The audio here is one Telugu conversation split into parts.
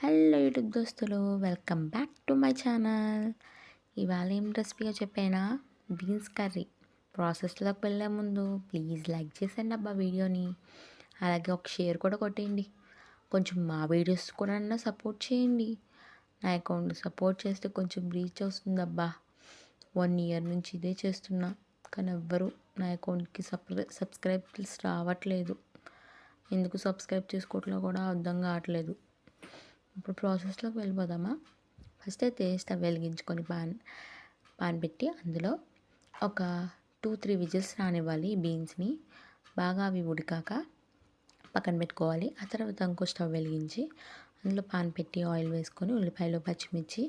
హలో యూట్యూబ్ దోస్తులు, welcome back to my channel. ఇవాళ ఏం రెసిపీగా చెప్పానా, బీన్స్ కర్రీ. ప్రాసెస్లోకి వెళ్ళే ముందు ప్లీజ్ లైక్ చేసేయండి అబ్బా వీడియోని. అలాగే ఒక షేర్ కూడా కొట్టేయండి. కొంచెం మా వీడియోస్ కూడా సపోర్ట్ చేయండి. నా అకౌంట్ సపోర్ట్ చేస్తే కొంచెం రీచ్ వస్తుందబ్బా. 1 ఇయర్ నుంచి ఇదే చేస్తున్నా, కానీ ఎవ్వరు నా అకౌంట్కి సబ్స్క్రైబ్స్ రావట్లేదు. ఎందుకు సబ్స్క్రైబ్ చేసుకోవట్లో కూడా అర్థం కావట్లేదు. ఇప్పుడు ప్రాసెస్లోకి వెళ్ళిపోదామా. ఫస్ట్ అయితే స్టవ్ వెలిగించుకొని పాన్ పెట్టి అందులో ఒక 2-3 విజిల్స్ రానివ్వాలి. బీన్స్ని బాగా అవి ఉడికాక పక్కన పెట్టుకోవాలి. ఆ తర్వాత ఇంకో స్టవ్ వెలిగించి అందులో పాన్ పెట్టి ఆయిల్ వేసుకొని ఉల్లిపాయలు పచ్చిమిర్చి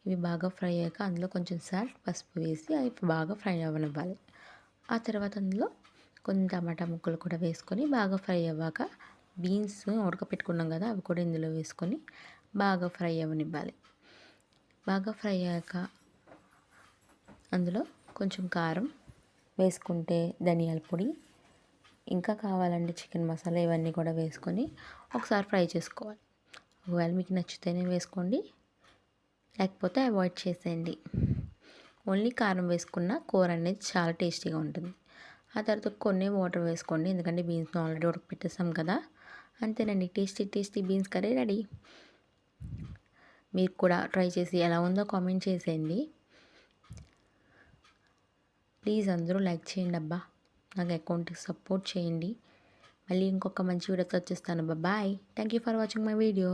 ఇవి బాగా ఫ్రై అయ్యాక అందులో కొంచెం సాల్ట్ పసుపు వేసి అవి బాగా ఫ్రై అవ్వనివ్వాలి. ఆ తర్వాత అందులో కొన్ని టమాటా ముక్కలు కూడా వేసుకొని బాగా ఫ్రై అవ్వాక బీన్స్ ఉడకపెట్టుకున్నాం కదా, అవి కూడా ఇందులో వేసుకొని బాగా ఫ్రై అవ్వనివ్వాలి. బాగా ఫ్రై అయ్యాక అందులో కొంచెం కారం వేసుకుంటే ధనియాల పొడి, ఇంకా కావాలంటే చికెన్ మసాలా ఇవన్నీ కూడా వేసుకొని ఒకసారి ఫ్రై చేసుకోవాలి. ఒకవేళ మీకు నచ్చితేనే వేసుకోండి, లేకపోతే అవాయిడ్ చేసేయండి. ఓన్లీ కారం వేసుకున్న కూర అనేది చాలా టేస్టీగా ఉంటుంది. ఆ తర్వాత కొన్ని వాటర్ వేసుకోండి, ఎందుకంటే బీన్స్ని ఆల్రెడీ ఉడకపెట్టేసాం కదా. అంతేనండి, టేస్టీ బీన్స్ కర్రీ రెడీ. మీరు కూడా ట్రై చేసి ఎలా ఉందో కామెంట్ చేసేయండి. ప్లీజ్ అందరూ లైక్ చేయండి అబ్బా, నాకు అకౌంట్కి సపోర్ట్ చేయండి. మళ్ళీ ఇంకొక మంచి వీడియోతో వచ్చేస్తాను. Bye. Thank you for watching my video.